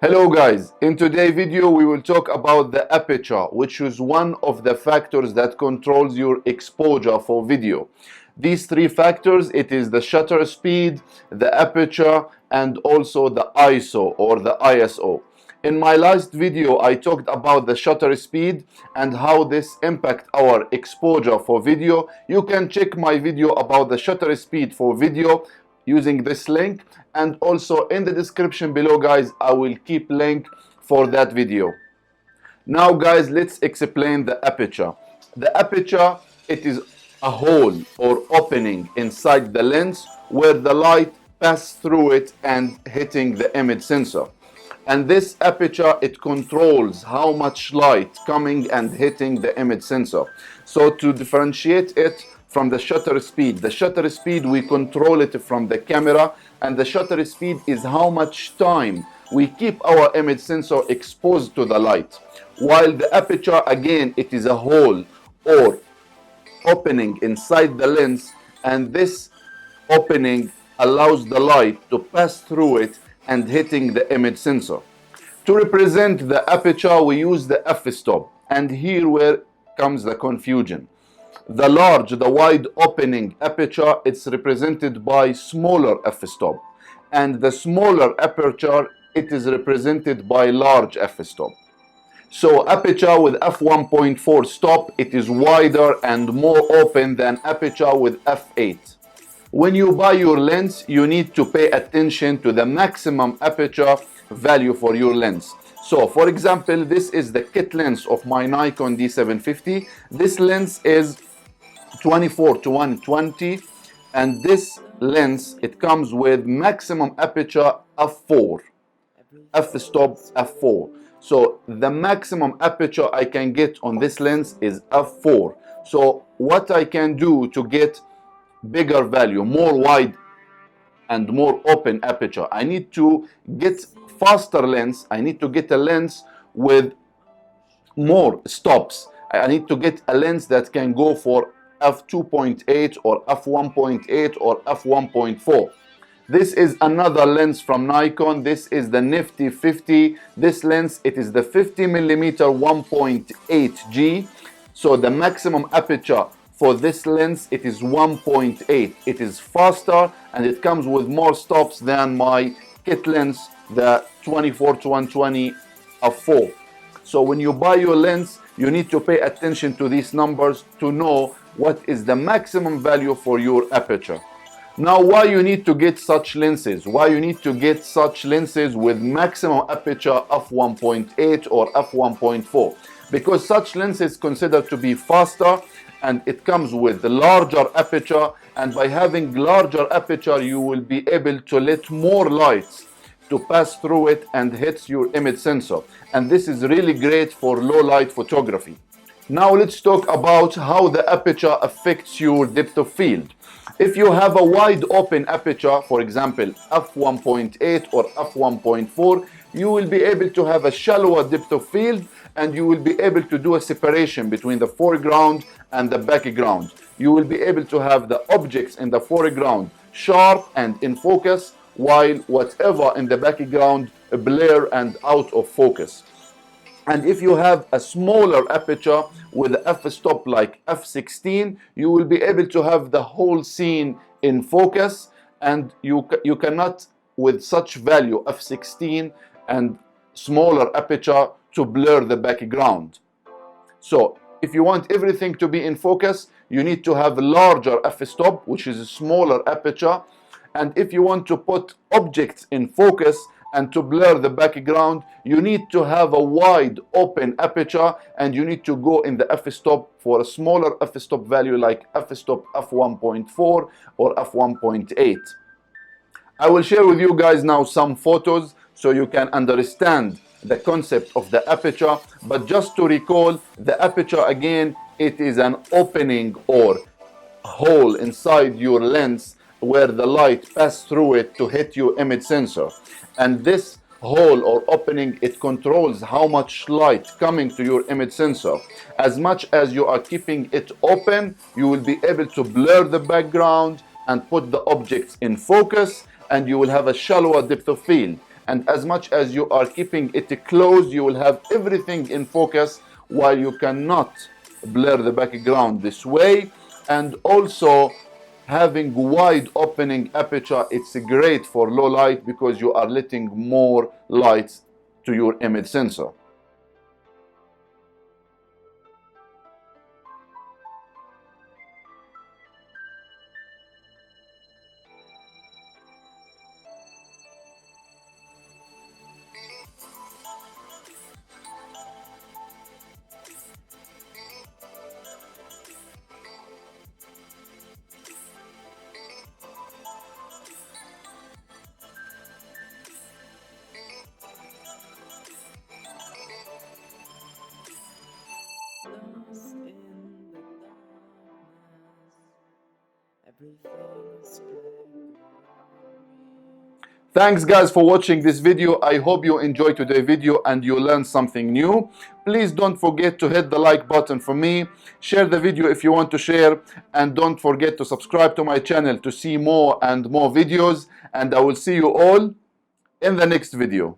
Hello guys, in today's video we will talk about the aperture, which is one of the factors that controls your exposure for video. These three factors, it is the shutter speed, the aperture, and also the ISO or the ISO. In my last video I talked about the shutter speed and how this impacts our exposure for video. You can check my video about the shutter speed for video using this link, and also in the description below guys I will keep link for that video. Now guys, let's explain the aperture. The aperture, it is a hole or opening inside the lens where the light passes through it and hitting the image sensor. And this aperture, it controls how much light coming and hitting the image sensor. So to differentiate it from the shutter speed we control it from the camera, and the shutter speed is how much time we keep our image sensor exposed to the light. While the aperture, again, it is a hole or opening inside the lens, and this opening allows the light to pass through it and hitting the image sensor. To represent the aperture we use the f-stop, and here where comes the confusion. The wide opening aperture, it's represented by smaller f-stop, and the smaller aperture, it is represented by large f-stop. So aperture with f1.4 stop, it is wider and more open than aperture with f8. When you buy your lens, you need to pay attention to the maximum aperture value for your lens. So for example, this is the kit lens of my Nikon D750. This lens is 24 to 120, and this lens, it comes with maximum aperture f4, f-stop f4. So the maximum aperture I can get on this lens is f4. So what I can do to get bigger value, more wide and more open aperture, I need to get faster lens. I need to get a lens with more stops. I need to get a lens that can go for f2.8 or f1.8 or f1.4. This is another lens from Nikon. This is the Nifty 50. This lens, it is the 50mm 1.8G. So the maximum aperture for this lens, it is 1.8. It is faster and it comes with more stops than my kit lens, the 24 to 120 f4. So when you buy your lens, you need to pay attention to these numbers to know what is the maximum value for your aperture. Now, why you need to get such lenses? Why you need to get such lenses with maximum aperture f1.8 or f1.4? Because such lenses considered to be faster, and it comes with the larger aperture, and by having larger aperture you will be able to let more lights to pass through it and hits your image sensor, and this is really great for low light photography. Now let's talk about how the aperture affects your depth of field. If you have a wide open aperture, for example f1.8 or f1.4, you will be able to have a shallower depth of field, and you will be able to do a separation between the foreground and the background. You will be able to have the objects in the foreground sharp and in focus, while whatever in the background blur and out of focus. And if you have a smaller aperture with f-stop like f16, you will be able to have the whole scene in focus, and you cannot, with such value f16 and smaller aperture, to blur the background. So if you want everything to be in focus, you need to have a larger f-stop, which is a smaller aperture. And if you want to put objects in focus and to blur the background, you need to have a wide open aperture, and you need to go in the f-stop for a smaller f-stop value like f-stop f1.4 or f1.8. I will share with you guys now some photos so you can understand the concept of the aperture. But just to recall, the aperture again, it is an opening or hole inside your lens where the light passes through it to hit your image sensor. And this hole or opening, it controls how much light coming to your image sensor. As much as you are keeping it open, you will be able to blur the background and put the objects in focus, and you will have a shallower depth of field. and as much as you are keeping it closed, you will have everything in focus, while you cannot blur the background this way. And also, having wide opening aperture, it's great for low light because you are letting more light to your image sensor. Lost in the darkness, everything is black. Thanks guys for watching this video. I hope you enjoyed today's video and you learned something new. Please don't forget to hit the like button for me. Share the video if you want to share, and don't forget to subscribe to my channel to see more and more videos, and I will see you all in the next video.